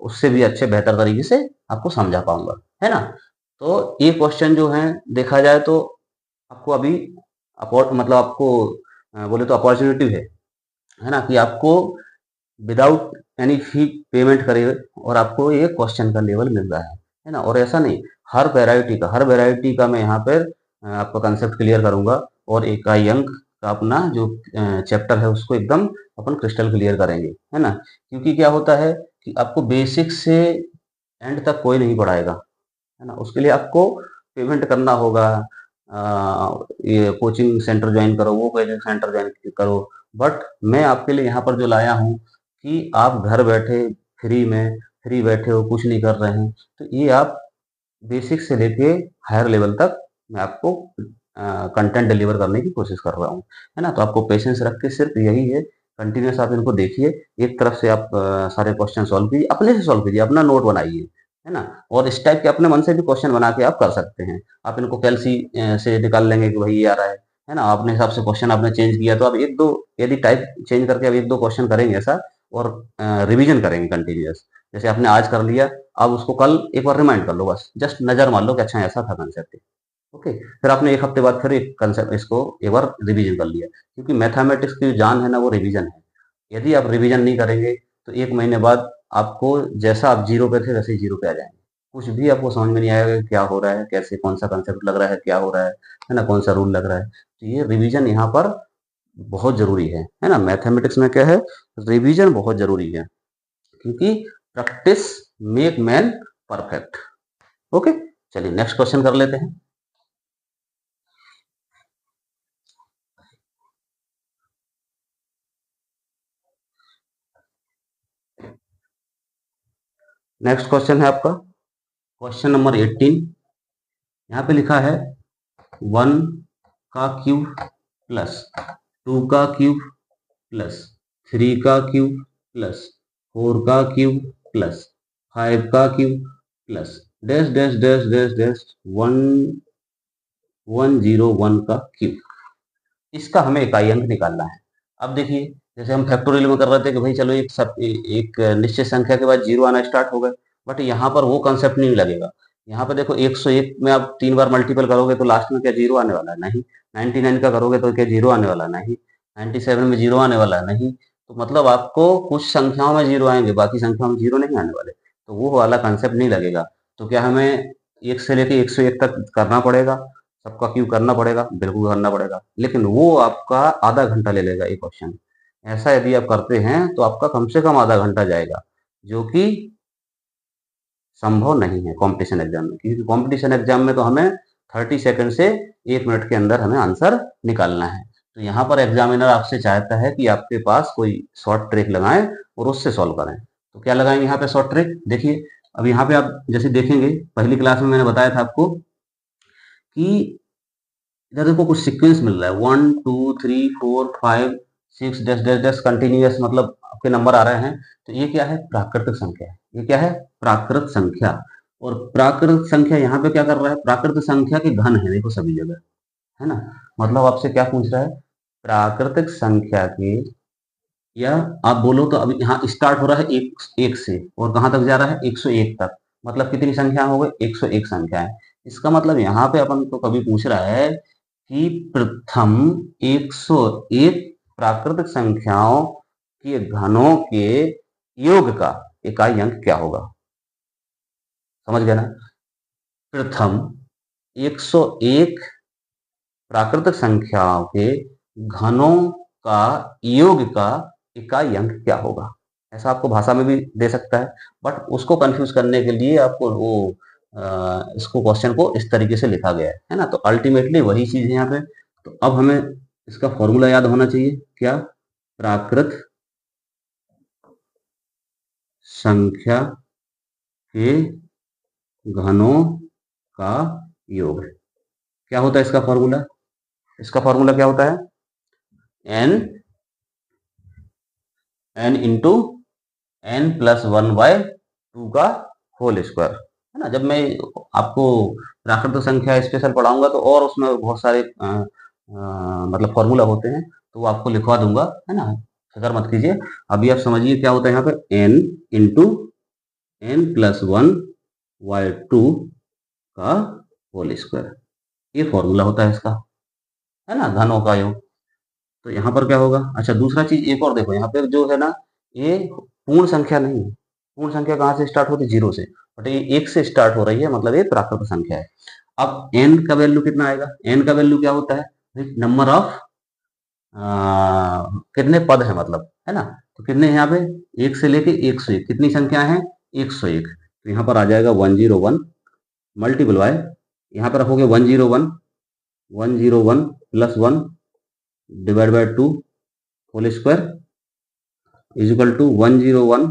Speaker 1: उससे भी अच्छे बेहतर तरीके से आपको समझा पाऊंगा, है ना। तो ये क्वेश्चन जो है देखा जाए तो आपको अभी मतलब आपको बोले तो अपॉर्चुनिटी है ना, कि आपको विदाउट एनी फी पेमेंट करे और आपको ये क्वेश्चन का लेवल मिल रहा है ना। और ऐसा नहीं, हर वैरायटी का मैं यहाँ पर आपका कंसेप्ट क्लियर करूंगा, और इकाई अंक का अपना जो चैप्टर है उसको एकदम अपन क्रिस्टल क्लियर करेंगे, है ना। क्योंकि क्या होता है कि आपको बेसिक से एंड तक कोई नहीं पढ़ाएगा, है ना। उसके लिए आपको पेमेंट करना होगा, ये कोचिंग सेंटर ज्वाइन करो, वो कोचिंग सेंटर ज्वाइन करो। बट मैं आपके लिए यहाँ पर जो लाया हूँ कि आप घर बैठे फ्री बैठे हो, कुछ नहीं कर रहे हैं, तो ये आप बेसिक से लेके हायर लेवल तक मैं आपको कंटेंट डिलीवर करने की कोशिश कर रहा हूँ, है ना। तो आपको पेशेंस रख के सिर्फ यही है, कंटिन्यूस आप इनको देखिए, एक तरफ से आप सारे क्वेश्चन सॉल्व कीजिए, अपने से सॉल्व कीजिए, अपना नोट बनाइए, है ना। और इस टाइप के अपने मन से भी क्वेश्चन बना के आप कर सकते हैं। आप इनको कैलसी से निकाल लेंगे कि भाई ये आ रहा है ना। अपने हिसाब से क्वेश्चन आपने चेंज किया, तो आप एक दो यदि टाइप चेंज करके अब एक दो क्वेश्चन करेंगे ऐसा, और रिवीजन करेंगे कंटिन्यूस, जैसे आपने आज कर लिया, अब उसको कल एक बार रिमाइंड कर लो, बस जस्ट नजर मान लो कि अच्छा ऐसा था कंसेप्ट। ओके, फिर आपने एक हफ्ते बाद फिर एक कंसेप्ट इसको एक बार रिवीजन कर लिया, क्योंकि मैथमेटिक्स की जो जान है ना वो रिवीजन है। यदि आप रिवीजन नहीं करेंगे तो एक महीने बाद आपको जैसा आप जीरो पे थे वैसे ही जीरो पे आ जाएंगे। कुछ भी आपको समझ में नहीं आएगा कि क्या हो रहा है, कैसे कौन सा कंसेप्ट लग रहा है, क्या हो रहा है ना, कौन सा रूल लग रहा है। तो ये रिवीजन यहाँ पर बहुत जरूरी है ना। मैथमेटिक्स में क्या है, रिवीजन बहुत जरूरी है, क्योंकि practice make man perfect. Okay, चलिए नेक्स्ट क्वेश्चन कर लेते हैं। नेक्स्ट क्वेश्चन है आपका क्वेश्चन नंबर 18। यहाँ पे लिखा है 1 का क्यूब प्लस 2 का क्यूब प्लस 3 का क्यूब प्लस 4 का क्यूब प्लस 5 का cube plus dash dash dash dash dash 1101 का क्यूब। इसका हमें इकाई अंक निकालना है। अब देखिए, जैसे हम फैक्टोरियल में कर रहे थे कि भाई चलो एक निश्चित संख्या के बाद जीरो आना स्टार्ट हो गए, बट यहाँ पर वो कंसेप्ट नहीं लगेगा। यहाँ पे देखो 101 में आप 3 बार मल्टीपल करोगे तो लास्ट में क्या जीरो आने वाला है? नहीं। 99 का करोगे तो क्या जीरो आने वाला? नहीं। 97 में जीरो आने वाला? नहीं। तो मतलब आपको कुछ संख्याओं में जीरो आएंगे, बाकी संख्याओं में जीरो नहीं आने वाले, तो वो वाला कंसेप्ट नहीं लगेगा। तो क्या हमें 1 से लेके 101 तक करना पड़ेगा, सबका क्यूब करना पड़ेगा? बिल्कुल करना पड़ेगा, लेकिन वो आपका आधा घंटा ले लेगा एक क्वेश्चन। ऐसा यदि आप करते हैं तो आपका कम से कम आधा घंटा जाएगा, जो कि संभव नहीं है कंपटीशन एग्जाम में। क्योंकि कंपटीशन एग्जाम में तो हमें 30 सेकंड से 1 मिनट के अंदर हमें आंसर निकालना है। तो यहाँ पर एग्जामिनर आपसे चाहता है कि आपके पास कोई शॉर्ट ट्रिक लगाएं और उससे सॉल्व करें। तो क्या लगाएंगे यहाँ पे शॉर्ट ट्रिक? देखिए, अब यहाँ पे आप जैसे देखेंगे, पहली क्लास में मैंने बताया था आपको कि इधर देखो कुछ सीक्वेंस मिल रहा है, 1 2 3 4 5 6 डैश डैश डैश कंटिन्यूअस, मतलब आपके नंबर आ रहे हैं। तो ये क्या है? प्राकृतिक संख्या है। ये क्या है? प्राकृत संख्या। और प्राकृत संख्या यहाँ पे क्या कर रहा है? प्राकृत संख्या के घन है, देखो सभी जगह, है ना। मतलब आपसे क्या पूछ रहा है? प्राकृतिक संख्या के, या आप बोलो तो अभी यहाँ स्टार्ट हो रहा है एक से, और कहाँ तक जा रहा है? 101 तक। मतलब कितनी संख्या हो गई? 101 संख्या है। इसका मतलब यहाँ पे अपन को कभी पूछ रहा है कि प्रथम 101 प्राकृतिक संख्याओं के घनों के योग का इकाई अंक क्या होगा? समझ गए ना? प्रथम 101 प्राकृतिक संख्याओं के घनों का योग का इकाई अंक क्या होगा। ऐसा आपको भाषा में भी दे सकता है, बट उसको कंफ्यूज करने के लिए आपको वो इसको क्वेश्चन को इस तरीके से लिखा गया है ना। तो अल्टीमेटली वही चीज है यहाँ पे। तो अब हमें इसका फॉर्मूला याद होना चाहिए, क्या, प्राकृत संख्या के घनों का योग। क्या होता है इसका फॉर्मूला? इसका फॉर्मूला क्या होता है? n इंटू n+1/2 का होल स्क्वायर, है ना। जब मैं आपको प्राकृत संख्या स्पेशल पढ़ाऊंगा तो और उसमें बहुत सारे मतलब फॉर्मूला होते हैं, तो वो आपको लिखवा दूंगा, है ना, फिक्र मत कीजिए। अभी आप समझिए क्या होता है यहाँ पे, n इंटू n+1/2 का होल स्क्वायर, ये फॉर्मूला होता है इसका, है ना, घनों का योग। तो यहाँ पर क्या होगा? अच्छा, दूसरा चीज एक और देखो, यहाँ पे जो है ना, ये पूर्ण संख्या नहीं है। पूर्ण संख्या कहाँ से स्टार्ट होती है? 0 से, बट ये 1 से स्टार्ट हो रही है, मतलब ये प्राकृत संख्या है। अब n का वैल्यू कितना आएगा? n का वैल्यू क्या होता है? नंबर ऑफ कितने पद है, मतलब, है ना। तो कितने हैं यहाँ पे? 1 से लेके 101, कितनी संख्या है? 101। तो यहाँ पर आ जाएगा 101 मल्टीपल बाय, यहाँ पर रखोगे 101 101 plus 1 divide by 2 whole square is equal to 101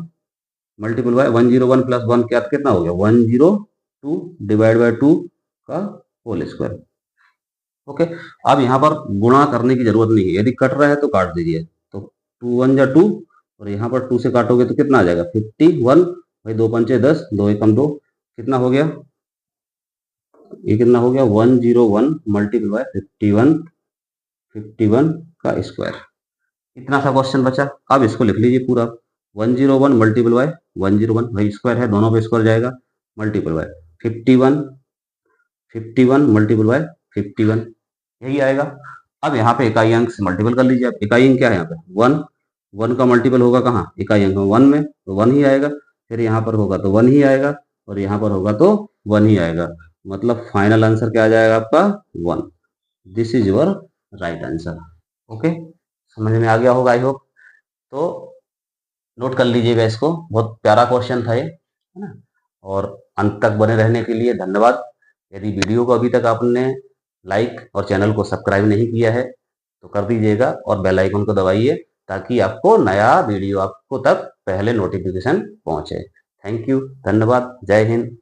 Speaker 1: multiple by 101 plus 1 क्या कितना हो गया? 102 डिवाइड बाय 2 का होल स्क्वायर। ओके, अब यहाँ पर गुणा करने की जरूरत नहीं है, यदि कट रहा है तो काट दीजिए। तो 2 1 जा 2, और यहाँ पर 2 से काटोगे तो कितना आ जाएगा? 51। भाई 2 पंचे 10, 2 एकम 2, कितना हो गया? ये कितना हो गया? 101 मल्टीपल बाय 51 का स्क्वायर। इतना सा क्वेश्चन बचा। अब इसको लिख लीजिए पूरा, 101 मल्टीपल बाय 101, भाई स्क्वायर है, दोनों पे स्क्वायर जाएगा, मल्टीपल बाय 51 मल्टीपल बाय 51, यही आएगा। अब यहाँ पे इकाई अंक से मल्टीपल कर लीजिए। अब इकाई अंक क्या है यहाँ पे? 1, 1 का मल्टीपल होगा कहाँ? इकाई अंक में 1 में, तो 1 ही आएगा। फिर यहाँ पर होगा तो 1 ही आएगा, और यहाँ पर होगा तो 1 ही आएगा। मतलब फाइनल आंसर क्या आ जाएगा आपका? 1। This is your right answer. Okay, समझ में आ गया होगा आई होप। तो नोट कर लीजिएगा इसको, बहुत प्यारा क्वेश्चन था ये, है ना। और अंत तक बने रहने के लिए धन्यवाद। यदि वीडियो को अभी तक आपने लाइक और चैनल को सब्सक्राइब नहीं किया है तो कर दीजिएगा, और बेल आइकन को दबाइए ताकि आपको नया वीडियो आपको तक पहले नोटिफिकेशन पहुंचे। थैंक यू, धन्यवाद, जय हिंद।